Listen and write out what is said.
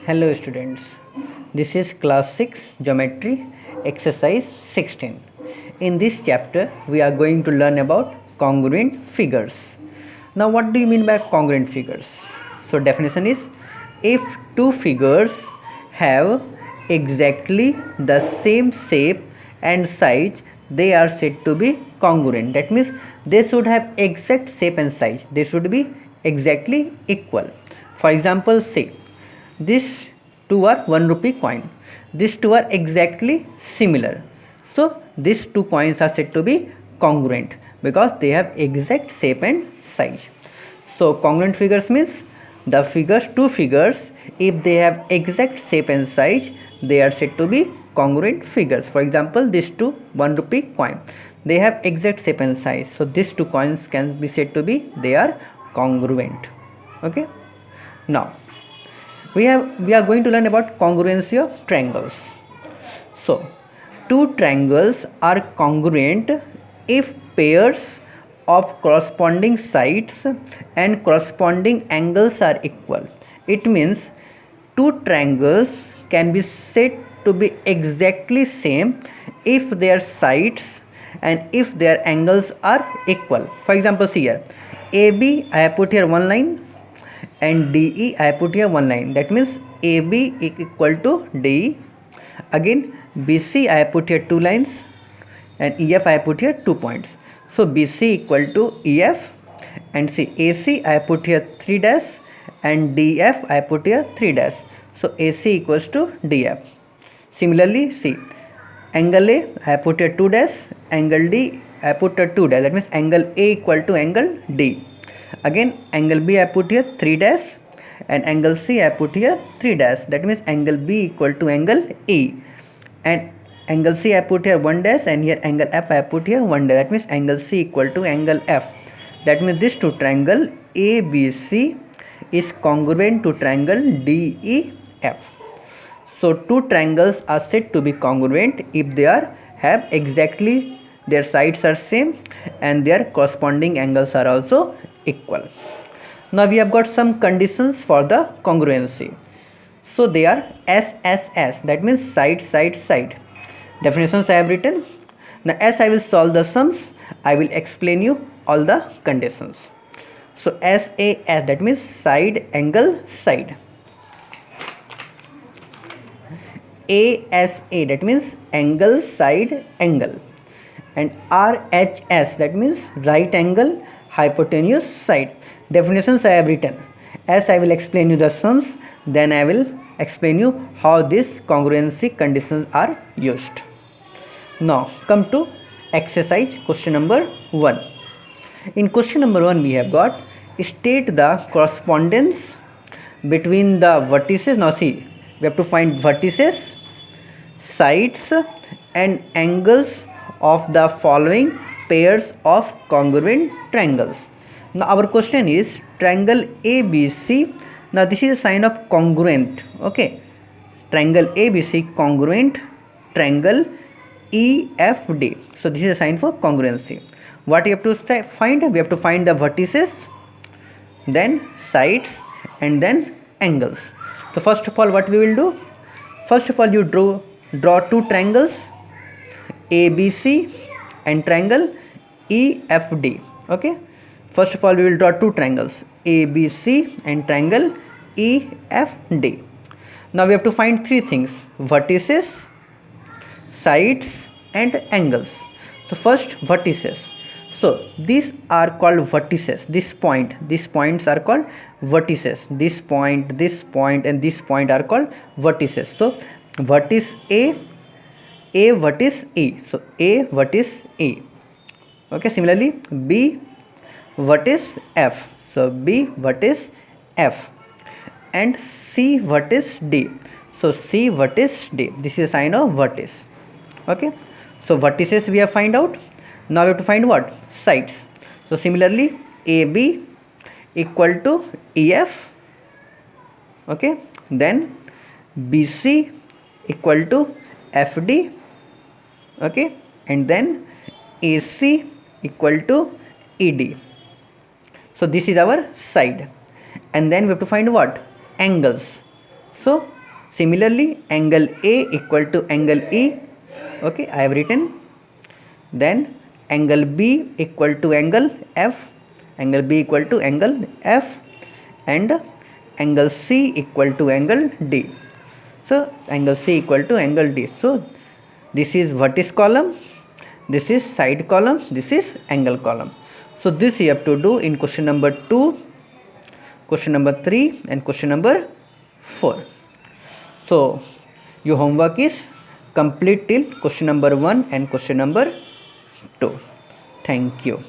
Hello students, this is class 6 geometry exercise 16. In this chapter we are going to learn about congruent figures. Now what do you mean by congruent figures? So definition is, if two figures have exactly the same shape and size, they are said to be congruent. That means they should have exact shape and size, they should be exactly equal. For example, say these two are 1 rupee coin, these two are exactly similar, so these two coins are said to be congruent because they have exact shape and size. So congruent figures means the two figures, if they have exact shape and size, they are said to be congruent figures. For example, these two 1 rupee coin, they have exact shape and size, so these two coins can be said to be they are congruent. Okay, now we are going to learn about congruency of triangles. So two triangles are congruent if pairs of corresponding sides and corresponding angles are equal. It means two triangles can be said to be exactly same if their sides and if their angles are equal. For example, see here, AB, I have put here one line, and DE I put here one line. That means AB equal to DE. Again BC I put here two lines, and EF I put here 2 points. So BC equal to EF, and see AC I put here 3 dash, and DF I put here 3 dash. So AC equals to DF. Similarly, see angle A I put here 2 dash, angle D I put here 2 dash. That means angle A equal to angle D. Again angle B I put here 3 dash, and angle C I put here 3 dash. That means angle B equal to angle E, and angle C I put here 1 dash, and here angle F I put here 1 dash. That means angle C equal to angle F. That means this two triangle ABC is congruent to triangle DEF. So two triangles are said to be congruent if they have exactly their sides are same and their corresponding angles are also equal. Now we have got some conditions for the congruency. So they are SSS, that means side side side. Definitions I have written. Now as I will solve the sums, I will explain you all the conditions. So SAS, that means side angle side. ASA, that means angle side angle, and RHS, that means right angle hypotenuse side. Definitions I have written. As I will explain you the sums, then I will explain you how these congruency conditions are used. Now come to exercise question number 1. In question number 1 we have got, state the correspondence between the vertices. Now see, we have to find vertices, sides and angles of the following pairs of congruent triangles. Now our question is triangle ABC. Now this is a sign of congruent. Okay, triangle ABC congruent triangle EFD. So this is a sign for congruency. What you have to find? We have to find the vertices, then sides, and then angles. So first of all, what we will do? First of all, you draw two triangles, ABC and triangle EFD. Okay, first of all we will draw two triangles, ABC and triangle EFD. Now we have to find three things: vertices, sides and angles. So first, vertices. So these are called vertices. These points are called vertices. This point, and this point are called vertices. So vertex A vertex E. So A vertex E. Okay, similarly B vertex F. So B vertex F, and C vertex D. So C vertex D. This is a sign of vertex. Okay, so vertices we have find out. Now we have to find what? Sides. So similarly AB equal to EF. Okay, then BC equal to FD. Okay, and then AC equal to ED. So this is our side, and then we have to find what? angles. So similarly, angle A equal to angle E. Okay, I have written. Then angle B equal to angle F. Angle B equal to angle F, and angle C equal to angle D. So angle C equal to angle D. So this is vertex column, this is side column, this is angle column. So this you have to do in question number 2, question number 3 and question number 4. So your homework is complete till question number 1 and question number 2. Thank you.